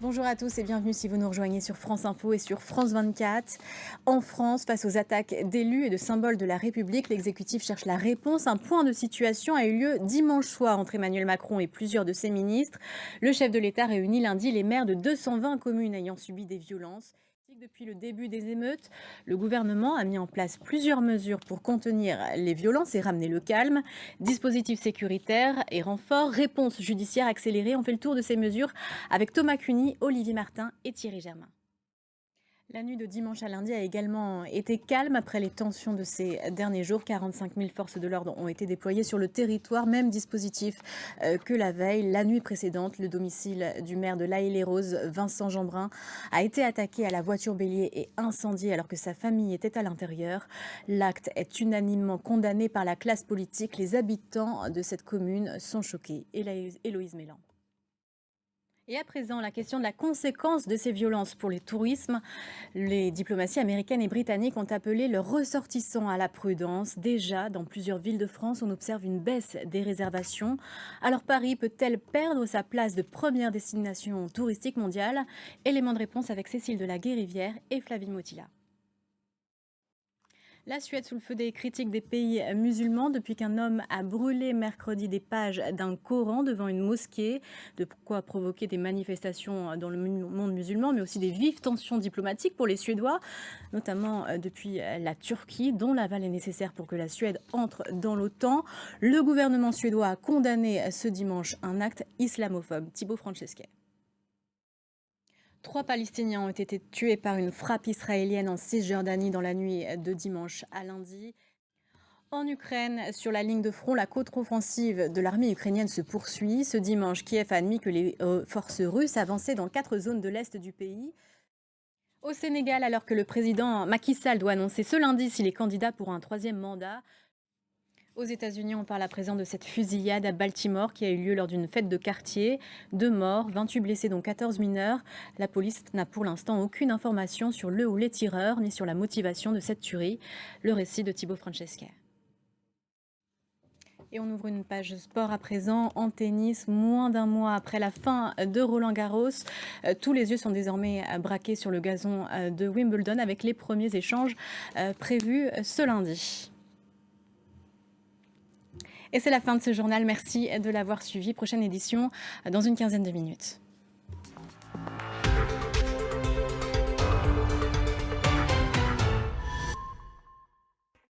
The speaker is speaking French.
Bonjour à tous et bienvenue si vous nous rejoignez sur France Info et sur France 24. En France, face aux attaques d'élus et de symboles de la République, l'exécutif cherche la réponse. Un point de situation a eu lieu dimanche soir entre Emmanuel Macron et plusieurs de ses ministres. Le chef de l'État réunit lundi les maires de 220 communes ayant subi des violences. Depuis le début des émeutes, le gouvernement a mis en place plusieurs mesures pour contenir les violences et ramener le calme. Dispositifs sécuritaires et renforts, réponses judiciaires accélérées. On fait le tour de ces mesures avec Thomas Cuny, Olivier Martin et Thierry Germain. La nuit de dimanche à lundi a également été calme après les tensions de ces derniers jours. 45 000 forces de l'ordre ont été déployées sur le territoire, même dispositif que la veille. La nuit précédente, le domicile du maire de l'Haye-les-Roses, Vincent Jeanbrun, a été attaqué à la voiture bélier et incendié alors que sa famille était à l'intérieur. L'acte est unanimement condamné par la classe politique. Les habitants de cette commune sont choqués. Héloïse Mélan. Et à présent, la question de la conséquence de ces violences pour le tourisme. Les diplomaties américaines et britanniques ont appelé leurs ressortissants à la prudence. Déjà, dans plusieurs villes de France, on observe une baisse des réservations. Alors Paris peut-elle perdre sa place de première destination touristique mondiale? Élément de réponse avec Cécile de la Guérivière et Flavie Motilla. La Suède sous le feu des critiques des pays musulmans depuis qu'un homme a brûlé mercredi des pages d'un Coran devant une mosquée. De quoi provoquer des manifestations dans le monde musulman, mais aussi des vives tensions diplomatiques pour les Suédois, notamment depuis la Turquie, dont l'aval est nécessaire pour que la Suède entre dans l'OTAN. Le gouvernement suédois a condamné ce dimanche un acte islamophobe. Thibaut Francesquet. 3 Palestiniens ont été tués par une frappe israélienne en Cisjordanie dans la nuit de dimanche à lundi. En Ukraine, sur la ligne de front, la contre-offensive de l'armée ukrainienne se poursuit. Ce dimanche, Kiev a admis que les forces russes avançaient dans 4 zones de l'est du pays. Au Sénégal, alors que le président Macky Sall doit annoncer ce lundi s'il est candidat pour un 3e mandat. Aux États-Unis, on parle à présent de cette fusillade à Baltimore qui a eu lieu lors d'une fête de quartier. 2 morts, 28 blessés, dont 14 mineurs. La police n'a pour l'instant aucune information sur le ou les tireurs, ni sur la motivation de cette tuerie. Le récit de Thibaut Francesquet. Et on ouvre une page sport à présent. En tennis, moins d'un mois après la fin de Roland-Garros, tous les yeux sont désormais braqués sur le gazon de Wimbledon avec les premiers échanges prévus ce lundi. Et c'est la fin de ce journal. Merci de l'avoir suivi. Prochaine édition dans une quinzaine de minutes.